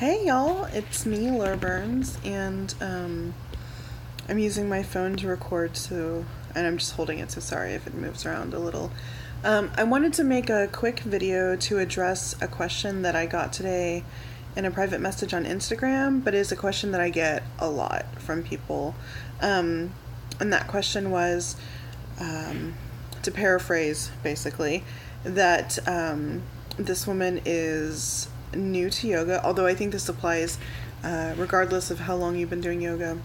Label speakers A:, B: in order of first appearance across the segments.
A: Hey y'all, it's me, Laura Burns, and I'm using my phone to record, and I'm just holding it, so sorry if it moves around a little. I wanted to make a quick video to address a question that I got today in a private message on Instagram, but is a question that I get a lot from people. And that question was, to paraphrase basically, that this woman is new to yoga, although I think this applies regardless of how long you've been doing yoga.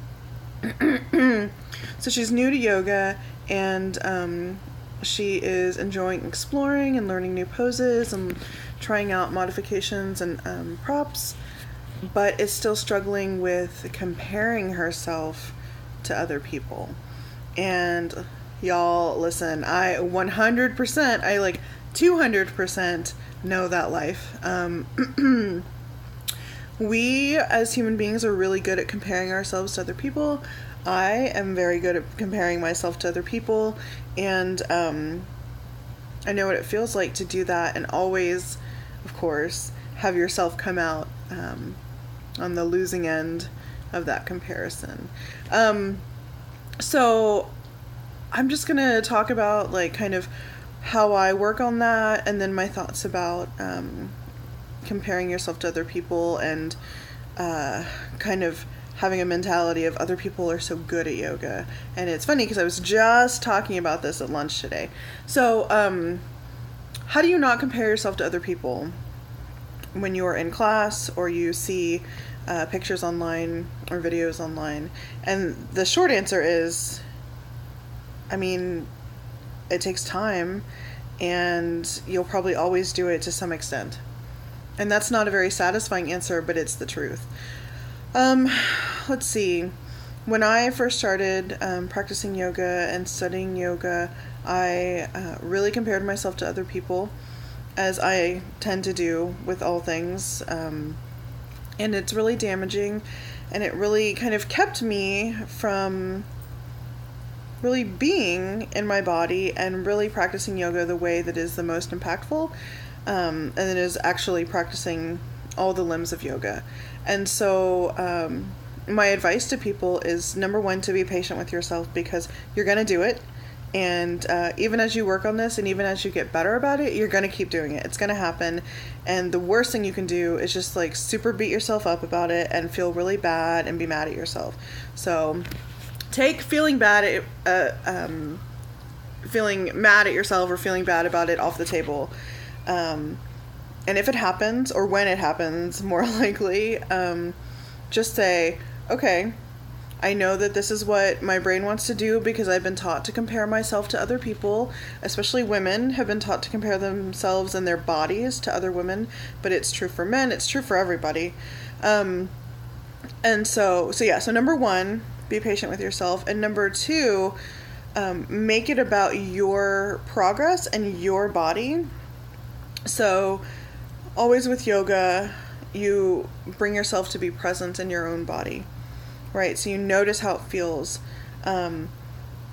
A: So she's new to yoga, and she is enjoying exploring and learning new poses and trying out modifications and props, but is still struggling with comparing herself to other people. And y'all, listen, I 100%, I like 200% know that life. We as human beings are really good at comparing ourselves to other people. I am very good at comparing myself to other people, and I know what it feels like to do that, and always, of course, have yourself come out on the losing end of that comparison. So I'm just gonna talk about like kind of how I work on that, and then my thoughts about comparing yourself to other people, and kind of having a mentality of other people are so good at yoga. And it's funny because I was just talking about this at lunch today. So how do you not compare yourself to other people when you're in class or you see pictures online or videos online? And the short answer is, I mean, it takes time, and you'll probably always do it to some extent. And that's not a very satisfying answer, but it's the truth. Let's see. When I first started practicing yoga and studying yoga, I really compared myself to other people, as I tend to do with all things. And it's really damaging, and it really kind of kept me from really being in my body and really practicing yoga the way that is the most impactful, and it is actually practicing all the limbs of yoga. And so my advice to people is, number one, to be patient with yourself, because you're going to do it. And even as you work on this and even as you get better about it, you're going to keep doing it. It's going to happen. And the worst thing you can do is just like super beat yourself up about it and feel really bad and be mad at yourself. So take feeling bad at feeling mad at yourself or feeling bad about it off the table. And if it happens, or when it happens, more likely, just say, okay, I know that this is what my brain wants to do because I've been taught to compare myself to other people. Especially women have been taught to compare themselves and their bodies to other women, but it's true for men, it's true for everybody. And so number one, be patient with yourself. And number two, make it about your progress and your body. So always with yoga, you bring yourself to be present in your own body, right? So you notice how it feels. And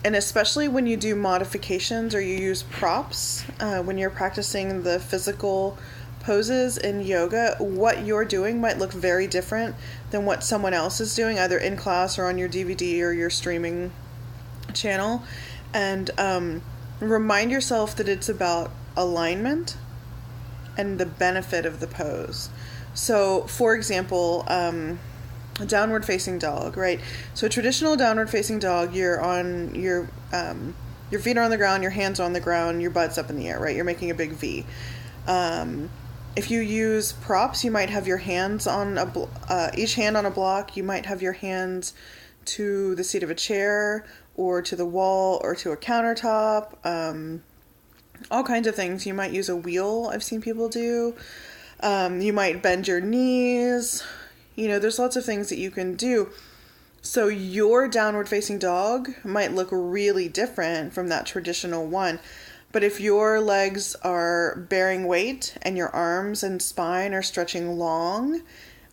A: especially when you do modifications or you use props, when you're practicing the physical poses in yoga, what you're doing might look very different than what someone else is doing, either in class or on your DVD or your streaming channel. And remind yourself that it's about alignment and the benefit of the pose. So, for example, a downward facing dog, right? So a traditional downward facing dog, you're on your feet are on the ground, your hands are on the ground, your butt's up in the air, right? You're making a big V. If you use props, you might have your hands on each hand on a block. You might have your hands to the seat of a chair or to the wall or to a countertop. All kinds of things. You might use a wheel, I've seen people do. You might bend your knees. There's lots of things that you can do. So your downward facing dog might look really different from that traditional one. But if your legs are bearing weight and your arms and spine are stretching long,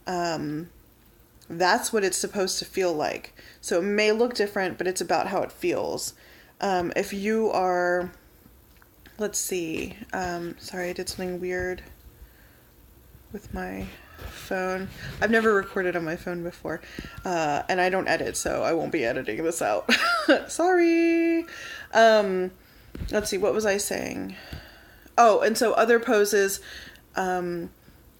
A: that's what it's supposed to feel like. So it may look different, but it's about how it feels. If you are, let's see, sorry, I did something weird. with my phone. I've never recorded on my phone before, and I don't edit, so I won't be editing this out. Sorry. Let's see, what was I saying? Oh, and so other poses,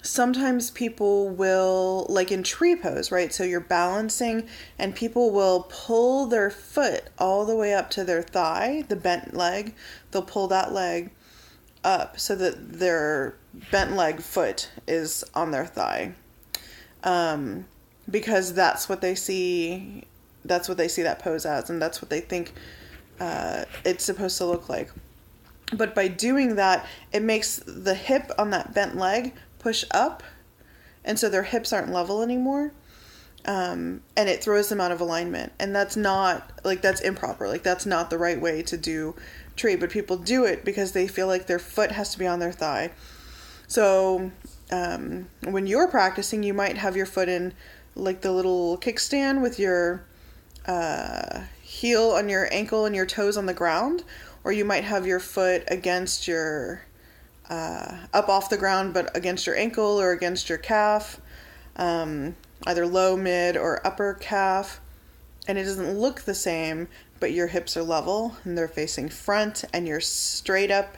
A: sometimes people will, like in tree pose, right? So you're balancing and people will pull their foot all the way up to their thigh, the bent leg. They'll pull that leg up so that their bent leg foot is on their thigh. Because that's what they see that pose as, and that's what they think it's supposed to look like. But by doing that, it makes the hip on that bent leg push up, and so their hips aren't level anymore, and it throws them out of alignment. And that's not, like, that's improper. Like, that's not the right way to do tree, but people do it because they feel like their foot has to be on their thigh. So when you're practicing, you might have your foot in, like, the little kickstand with your heel on your ankle and your toes on the ground, or you might have your foot against your up off the ground but against your ankle or against your calf, either low, mid, or upper calf, and it doesn't look the same, but your hips are level and they're facing front, and you're straight up,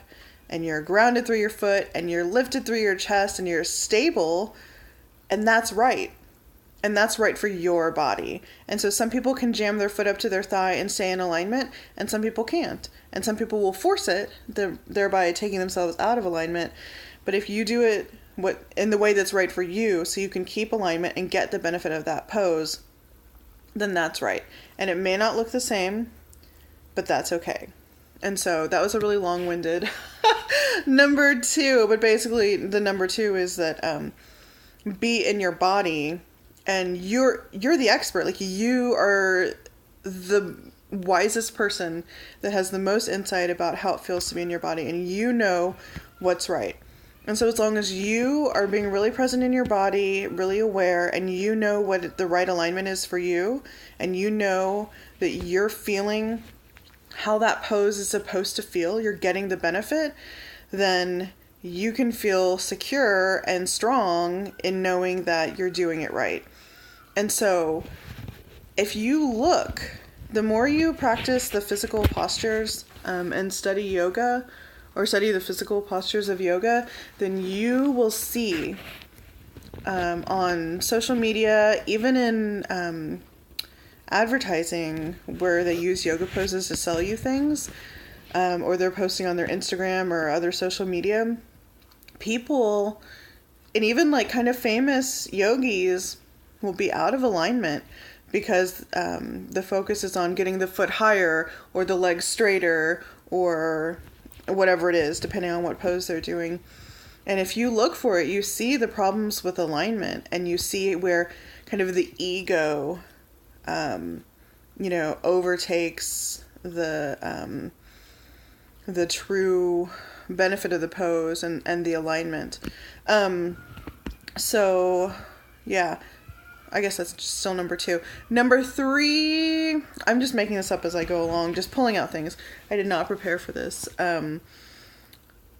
A: and you're grounded through your foot, and you're lifted through your chest, and you're stable, and that's right. And that's right for your body. And so some people can jam their foot up to their thigh and stay in alignment, and some people can't. And some people will force it, thereby taking themselves out of alignment. But if you do it in the way that's right for you, so you can keep alignment and get the benefit of that pose, then that's right. And it may not look the same, but that's okay. And so that was a really long-winded number 2. But basically, the number 2 is that be in your body. And you're the expert. Like, you are the wisest person that has the most insight about how it feels to be in your body, and you know what's right. And so as long as you are being really present in your body, really aware, and you know what the right alignment is for you, and you know that you're feeling how that pose is supposed to feel, you're getting the benefit, then you can feel secure and strong in knowing that you're doing it right. And so if you look, the more you practice the physical postures and study yoga, or study the physical postures of yoga, then you will see on social media, even in advertising where they use yoga poses to sell you things, or they're posting on their Instagram or other social media, people, and even like kind of famous yogis, will be out of alignment because the focus is on getting the foot higher or the leg straighter or whatever it is, depending on what pose they're doing. And if you look for it, you see the problems with alignment, and you see where kind of the ego, overtakes the true benefit of the pose and the alignment. So yeah, I guess that's still number 2. Number 3, I'm just making this up as I go along, just pulling out things. I did not prepare for this.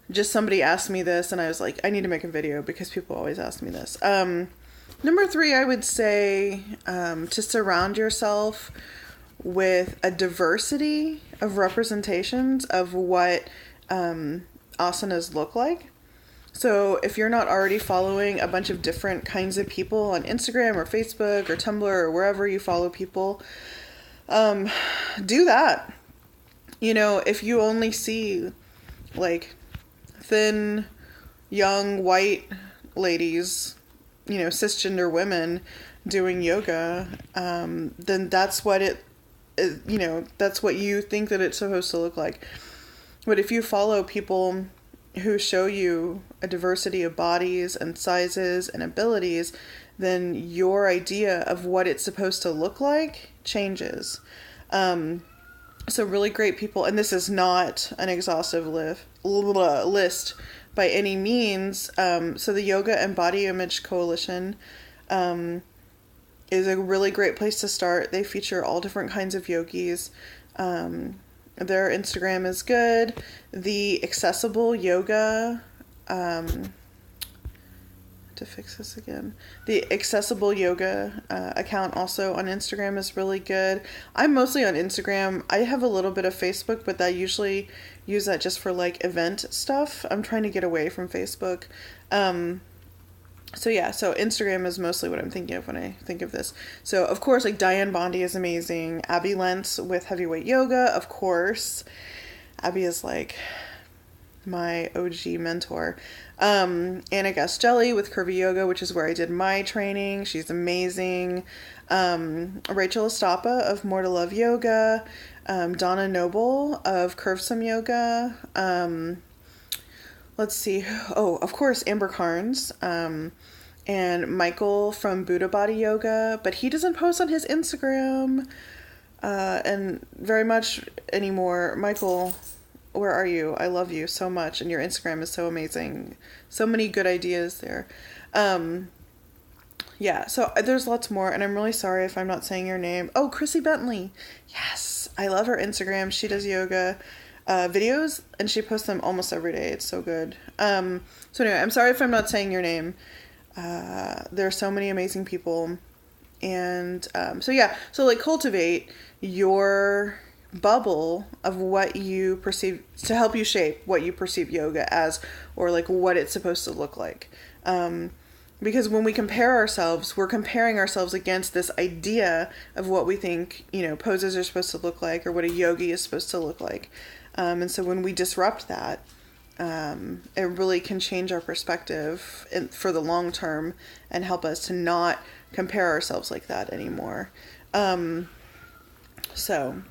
A: Just somebody asked me this, and I was like, I need to make a video because people always ask me this. Number 3, I would say to surround yourself with a diversity of representations of what asanas look like. So if you're not already following a bunch of different kinds of people on Instagram or Facebook or Tumblr or wherever you follow people, do that. If you only see like thin, young, white ladies, cisgender women doing yoga, then that's what that's what you think that it's supposed to look like. But if you follow people who show you a diversity of bodies and sizes and abilities, then your idea of what it's supposed to look like changes. So really great people, and this is not an exhaustive list by any means. So the Yoga and Body Image Coalition is a really great place to start. They feature all different kinds of yogis. Their Instagram is good. The Accessible Yoga, to fix this again. The Accessible Yoga account also on Instagram is really good. I'm mostly on Instagram. I have a little bit of Facebook, but I usually use that just for like event stuff. I'm trying to get away from Facebook. So Instagram is mostly what I'm thinking of when I think of this. So of course, like Diane Bondi is amazing. Abby Lentz with Heavyweight Yoga, of course. Abby is like my OG mentor. Anna Gastelli with Curvy Yoga, which is where I did my training. She's amazing. Rachel Estapa of More to Love Yoga. Donna Noble of Curvesome Yoga. Let's see. Oh, of course, Amber Carnes. And Michael from Buddha Body Yoga, but he doesn't post on his Instagram, and very much anymore. Michael, where are you? I love you so much, and your Instagram is so amazing. So many good ideas there. So there's lots more, and I'm really sorry if I'm not saying your name. Oh, Chrissy Bentley. Yes, I love her Instagram. She does yoga videos, and she posts them almost every day. It's so good. So anyway, I'm sorry if I'm not saying your name. There are so many amazing people, and so like cultivate your bubble of what you perceive, to help you shape what you perceive yoga as, or like what it's supposed to look like, because when we compare ourselves, we're comparing ourselves against this idea of what we think, poses are supposed to look like, or what a yogi is supposed to look like, and so when we disrupt that, it really can change our perspective for the long term and help us to not compare ourselves like that anymore. So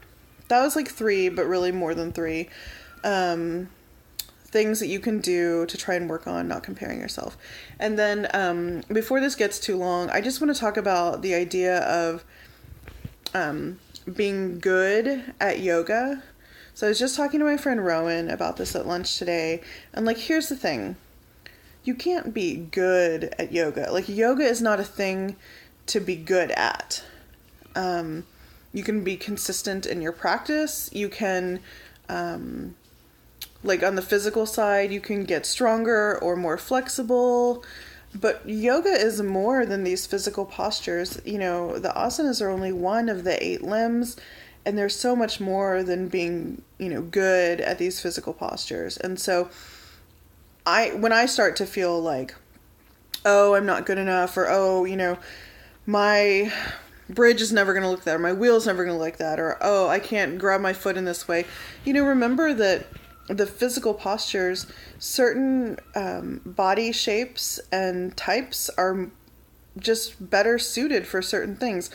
A: that was like 3, but really more than 3 things that you can do to try and work on not comparing yourself. And then before this gets too long, I just want to talk about the idea of being good at yoga. So I was just talking to my friend Rowan about this at lunch today, and like, here's the thing. You can't be good at yoga. Like, yoga is not a thing to be good at. You can be consistent in your practice. You can, like on the physical side, you can get stronger or more flexible, but yoga is more than these physical postures. The asanas are only one of the 8 limbs. And there's so much more than being, good at these physical postures. And so when I start to feel like, oh, I'm not good enough, or, my bridge is never going to look that, or my wheel is never going to look that, or, oh, I can't grab my foot in this way. Remember that the physical postures, certain body shapes and types are just better suited for certain things.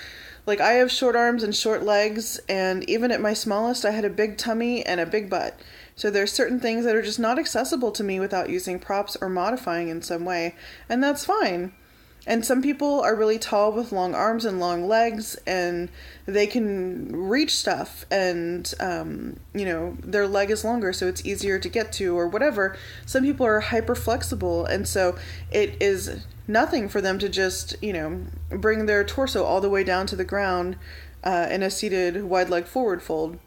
A: Like, I have short arms and short legs, and even at my smallest, I had a big tummy and a big butt. So there's certain things that are just not accessible to me without using props or modifying in some way, and that's fine. And some people are really tall with long arms and long legs, and they can reach stuff, and, their leg is longer, so it's easier to get to, or whatever. Some people are hyper flexible, and so it is nothing for them to just, bring their torso all the way down to the ground in a seated wide leg forward fold,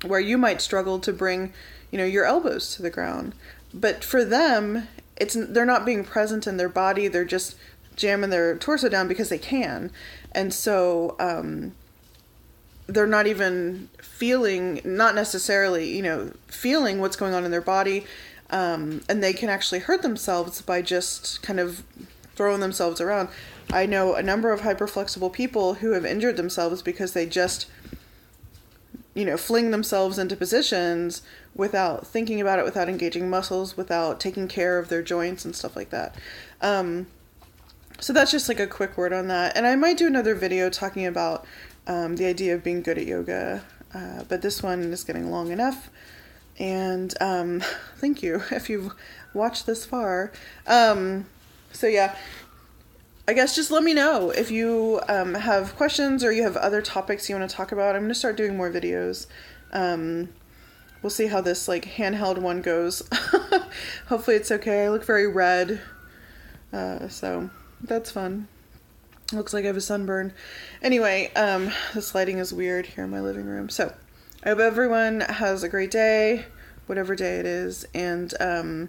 A: where you might struggle to bring, your elbows to the ground. But for them, they're not being present in their body. They're just jamming their torso down because they can. And so they're not even not necessarily, feeling what's going on in their body. And they can actually hurt themselves by just kind of throwing themselves around. I know a number of hyperflexible people who have injured themselves because they just, fling themselves into positions without thinking about it, without engaging muscles, without taking care of their joints and stuff like that. So that's just like a quick word on that. And I might do another video talking about the idea of being good at yoga, but this one is getting long enough. And thank you if you've watched this far. So yeah, I guess just let me know if you have questions or you have other topics you want to talk about. I'm going to start doing more videos. We'll see how this like handheld one goes. Hopefully it's okay. I look very red. So that's fun. Looks like I have a sunburn. Anyway, this lighting is weird here in my living room. So I hope everyone has a great day, whatever day it is. And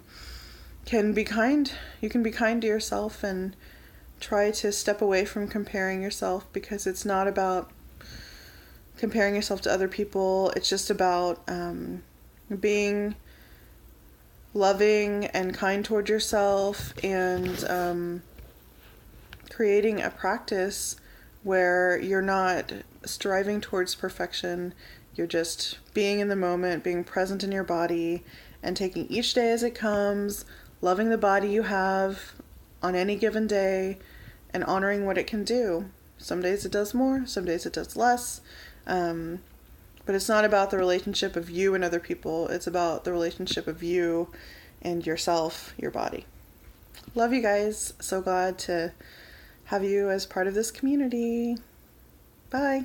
A: can be kind. You can be kind to yourself and try to step away from comparing yourself, because it's not about comparing yourself to other people. It's just about being loving and kind toward yourself, and creating a practice where you're not striving towards perfection. You're just being in the moment, being present in your body, and taking each day as it comes, loving the body you have on any given day, and honoring what it can do. Some days it does more, some days it does less. But it's not about the relationship of you and other people. It's about the relationship of you and yourself, your body. Love you guys. So glad to have you as part of this community. Bye.